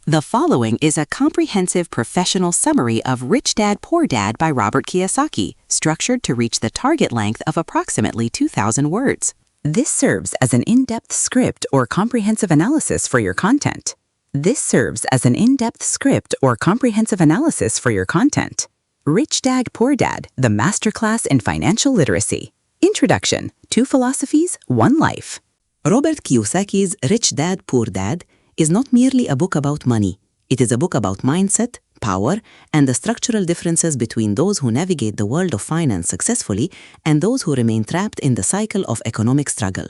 The following is a comprehensive professional summary of Rich Dad, Poor Dad by Robert Kiyosaki, structured to reach the target length of approximately 2,000 words. This serves as an in-depth script or comprehensive analysis for your content. Rich Dad, Poor Dad, the Masterclass in Financial Literacy. Introduction, 2 philosophies, 1 life. Robert Kiyosaki's Rich Dad, Poor Dad is not merely a book about money. It is a book about mindset, power, and the structural differences between those who navigate the world of finance successfully and those who remain trapped in the cycle of economic struggle.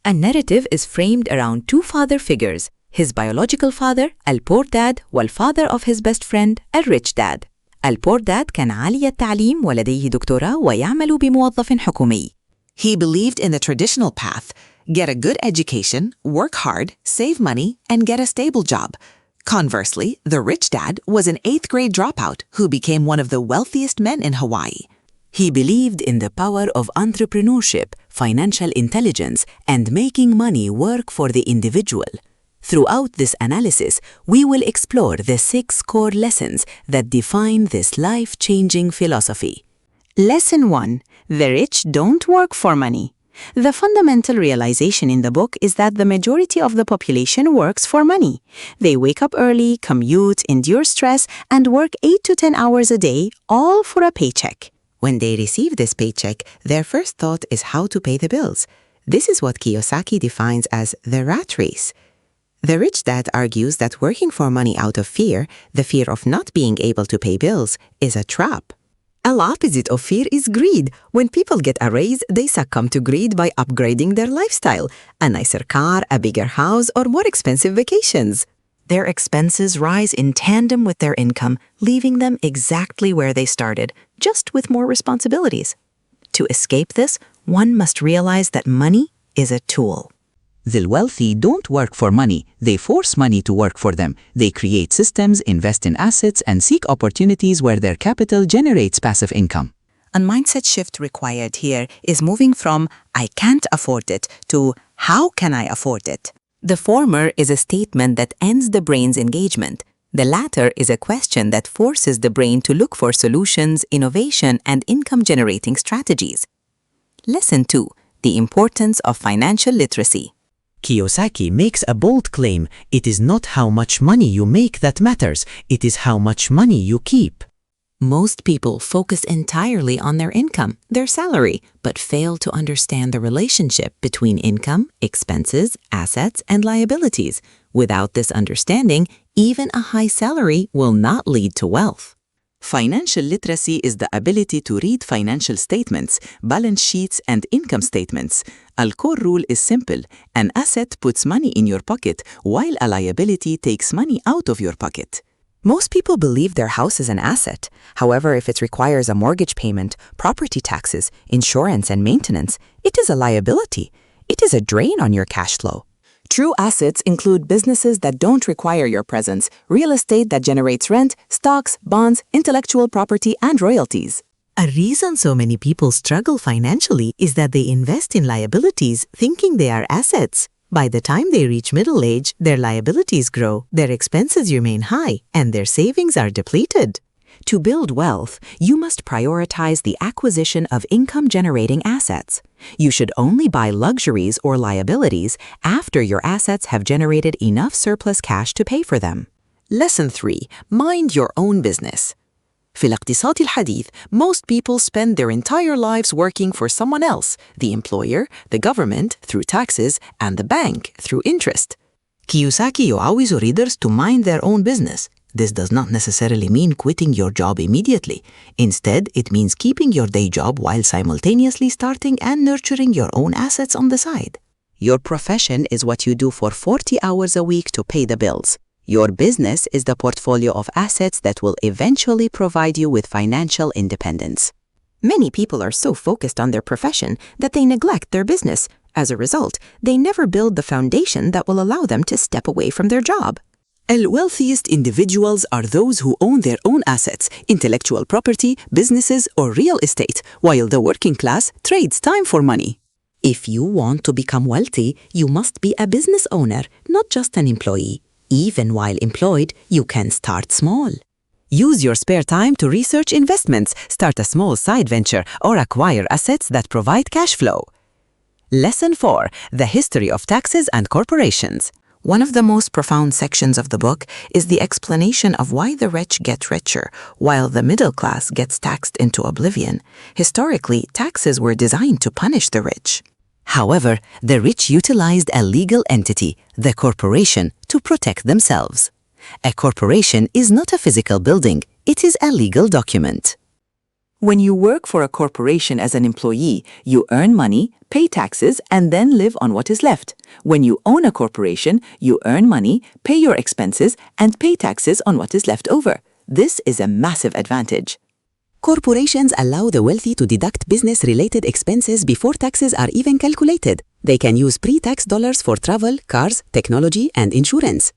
A narrative is framed around 2 father figures, his biological father, البور داد, والfather of his best friend, الريتش داد. البور داد كان عالي التعليم ولديه دكتوراه ويعمل بموظف حكومي. He believed in the traditional path: get a good education, work hard, save money, and get a stable job. Conversely, the rich dad was an 8th grade dropout who became one of the wealthiest men in Hawaii. He believed in the power of entrepreneurship, financial intelligence, and making money work for the individual. Throughout this analysis, we will explore the 6 core lessons that define this life-changing philosophy. Lesson 1. The rich don't work for money. The fundamental realization in the book is that the majority of the population works for money. They wake up early, commute, endure stress, and work 8 to 10 hours a day, all for a paycheck. When they receive this paycheck, their first thought is how to pay the bills. This is what Kiyosaki defines as the rat race. The rich dad argues that working for money out of fear, the fear of not being able to pay bills, is a trap. The opposite of fear is greed. When people get a raise, they succumb to greed by upgrading their lifestyle, a nicer car, a bigger house, or more expensive vacations. Their expenses rise in tandem with their income, leaving them exactly where they started, just with more responsibilities. To escape this, one must realize that money is a tool. The wealthy don't work for money, they force money to work for them. They create systems, invest in assets, and seek opportunities where their capital generates passive income. A mindset shift required here is moving from "I can't afford it" to "How can I afford it?" The former is a statement that ends the brain's engagement. The latter is a question that forces the brain to look for solutions, innovation, and income-generating strategies. Lesson 2. The importance of financial literacy. Kiyosaki makes a bold claim: it is not how much money you make that matters, it is how much money you keep. Most people focus entirely on their income, their salary, but fail to understand the relationship between income, expenses, assets, and liabilities. Without this understanding, even a high salary will not lead to wealth. Financial literacy is the ability to read financial statements, balance sheets, and income statements. A core rule is simple: an asset puts money in your pocket, while a liability takes money out of your pocket. Most people believe their house is an asset. However, if it requires a mortgage payment, property taxes, insurance, and maintenance, it is a liability. It is a drain on your cash flow. True assets include businesses that don't require your presence, real estate that generates rent, stocks, bonds, intellectual property, and royalties. A reason so many people struggle financially is that they invest in liabilities thinking they are assets. By the time they reach middle age, their liabilities grow, their expenses remain high, and their savings are depleted. To build wealth, you must prioritize the acquisition of income-generating assets. You should only buy luxuries or liabilities after your assets have generated enough surplus cash to pay for them. Lesson 3. Mind your own business. في الاقتصاد الحديث, most people spend their entire lives working for someone else, the employer, the government through taxes, and the bank through interest. Kiyosaki يعوز readers to mind their own business. This does not necessarily mean quitting your job immediately. Instead, it means keeping your day job while simultaneously starting and nurturing your own assets on the side. Your profession is what you do for 40 hours a week to pay the bills. Your business is the portfolio of assets that will eventually provide you with financial independence. Many people are so focused on their profession that they neglect their business. As a result, they never build the foundation that will allow them to step away from their job. The wealthiest individuals are those who own their own assets, intellectual property, businesses, or real estate, while the working class trades time for money. If you want to become wealthy, you must be a business owner, not just an employee. Even while employed, you can start small. Use your spare time to research investments, start a small side venture, or acquire assets that provide cash flow. Lesson 4. The History of Taxes and Corporations. One of the most profound sections of the book is the explanation of why the rich get richer, while the middle class gets taxed into oblivion. Historically, taxes were designed to punish the rich. However, the rich utilized a legal entity, the corporation, to protect themselves. A corporation is not a physical building, it is a legal document. When you work for a corporation as an employee, you earn money, pay taxes, and then live on what is left. When you own a corporation, you earn money, pay your expenses, and pay taxes on what is left over. This is a massive advantage. Corporations allow the wealthy to deduct business-related expenses before taxes are even calculated. They can use pre-tax dollars for travel, cars, technology, and insurance.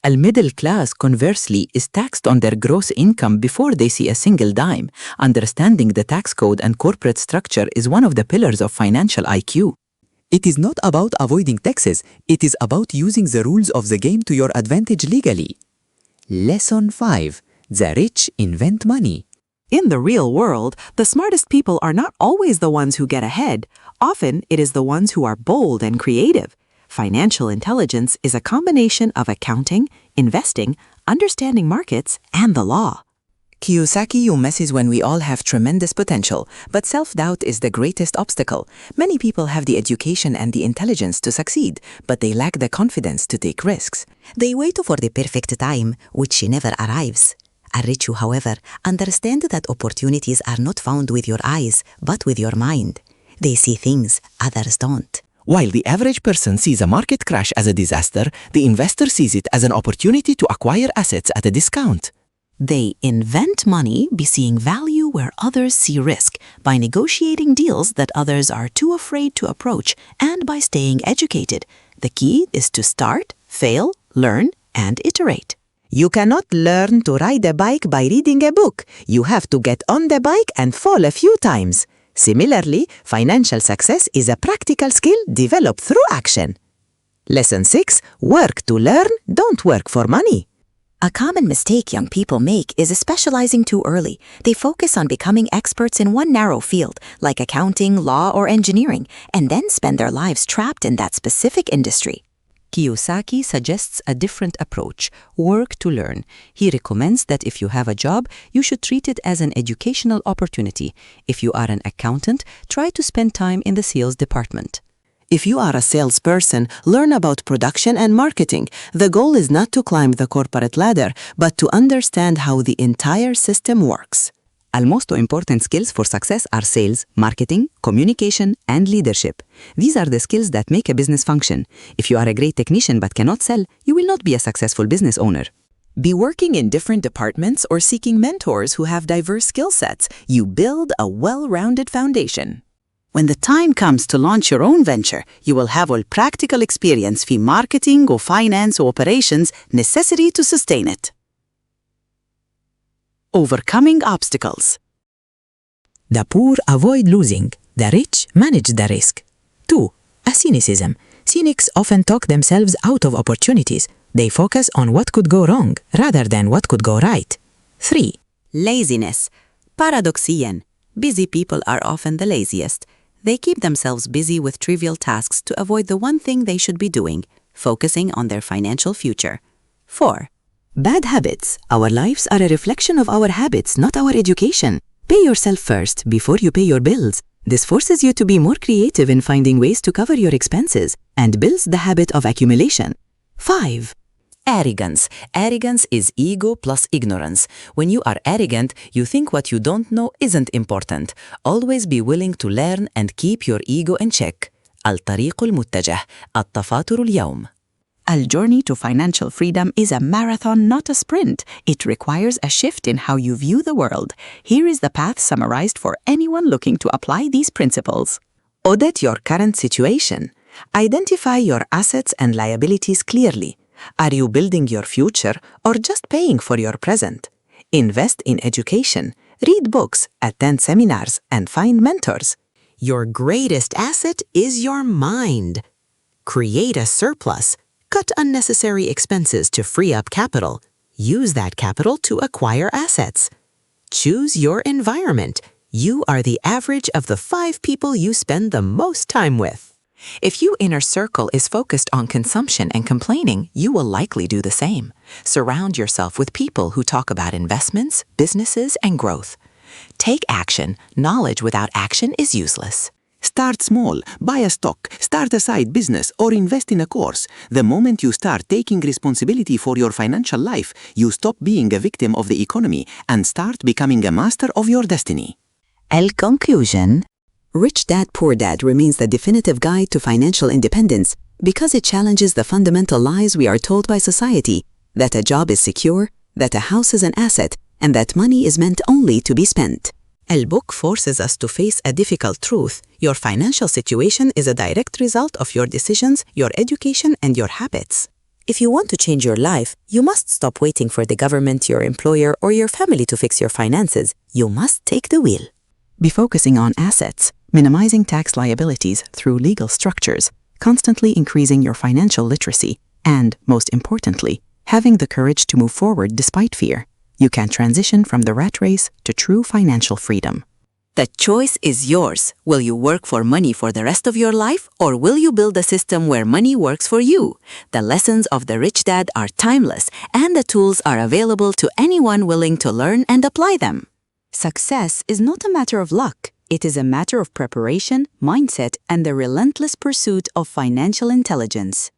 A middle class, conversely, is taxed on their gross income before they see a single dime. Understanding the tax code and corporate structure is one of the pillars of financial IQ. It is not about avoiding taxes, it is about using the rules of the game to your advantage legally. Lesson 5. The rich invent money. In the real world, the smartest people are not always the ones who get ahead. Often, it is the ones who are bold and creative. Financial intelligence is a combination of accounting, investing, understanding markets, and the law. Kiyosaki messes when we all have tremendous potential, but self-doubt is the greatest obstacle. Many people have the education and the intelligence to succeed, but they lack the confidence to take risks. They wait for the perfect time, which never arrives. A rich, however, understand that opportunities are not found with your eyes, but with your mind. They see things others don't. While the average person sees a market crash as a disaster, the investor sees it as an opportunity to acquire assets at a discount. They invent money by seeing value where others see risk, by negotiating deals that others are too afraid to approach, and by staying educated. The key is to start, fail, learn, and iterate. You cannot learn to ride a bike by reading a book. You have to get on the bike and fall a few times. Similarly, financial success is a practical skill developed through action. Lesson 6. Work to learn, don't work for money. A common mistake young people make is specializing too early. They focus on becoming experts in one narrow field, like accounting, law, or engineering, and then spend their lives trapped in that specific industry. Kiyosaki suggests a different approach, work to learn. He recommends that if you have a job, you should treat it as an educational opportunity. If you are an accountant, try to spend time in the sales department. If you are a salesperson, learn about production and marketing. The goal is not to climb the corporate ladder, but to understand how the entire system works. The most important skills for success are sales, marketing, communication, and leadership. These are the skills that make a business function. If you are a great technician but cannot sell, you will not be a successful business owner. Be working in different departments or seeking mentors who have diverse skill sets. You build a well-rounded foundation. When the time comes to launch your own venture, you will have all practical experience in marketing or finance or operations necessary to sustain it. Overcoming obstacles. The poor avoid losing, the rich manage the risk. 2. A cynicism. Cynics often talk themselves out of opportunities. They focus on what could go wrong rather than what could go right. 3. Laziness. Paradoxian. Busy people are often the laziest. They keep themselves busy with trivial tasks to avoid the one thing they should be doing, focusing on their financial future. 4. Bad habits. Our lives are a reflection of our habits, not our education. Pay yourself first before you pay your bills. This forces you to be more creative in finding ways to cover your expenses and builds the habit of accumulation. 5. Arrogance. Arrogance is ego plus ignorance. When you are arrogant, you think what you don't know isn't important. Always be willing to learn and keep your ego in check. الطريق المتجه. التفاتر اليوم. A journey to financial freedom is a marathon, not a sprint. It requires a shift in how you view the world. Here is the path summarized for anyone looking to apply these principles. Audit your current situation. Identify your assets and liabilities clearly. Are you building your future or just paying for your present? Invest in education. Read books, attend seminars, and find mentors. Your greatest asset is your mind. Create a surplus. Cut unnecessary expenses to free up capital. Use that capital to acquire assets. Choose your environment. You are the average of the 5 people you spend the most time with. If your inner circle is focused on consumption and complaining, you will likely do the same. Surround yourself with people who talk about investments, businesses, and growth. Take action. Knowledge without action is useless. Start small, buy a stock, start a side business, or invest in a course. The moment you start taking responsibility for your financial life, you stop being a victim of the economy and start becoming a master of your destiny. El conclusion: Rich Dad Poor Dad remains the definitive guide to financial independence because it challenges the fundamental lies we are told by society that a job is secure, that a house is an asset, and that money is meant only to be spent. El book forces us to face a difficult truth. Your financial situation is a direct result of your decisions, your education, and your habits. If you want to change your life, you must stop waiting for the government, your employer, or your family to fix your finances. You must take the wheel. Be focusing on assets, minimizing tax liabilities through legal structures, constantly increasing your financial literacy, and, most importantly, having the courage to move forward despite fear. You can transition from the rat race to true financial freedom. The choice is yours. Will you work for money for the rest of your life, or will you build a system where money works for you? The lessons of the Rich Dad are timeless, and the tools are available to anyone willing to learn and apply them. Success is not a matter of luck. It is a matter of preparation, mindset, and the relentless pursuit of financial intelligence.